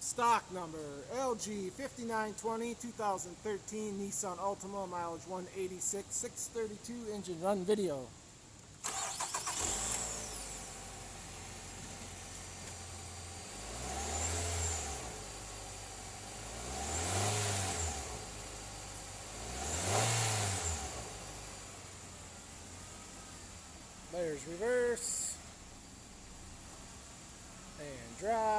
Stock number LG5920 2013 Nissan Altima, mileage 186, 632, engine run video. There's reverse and drive.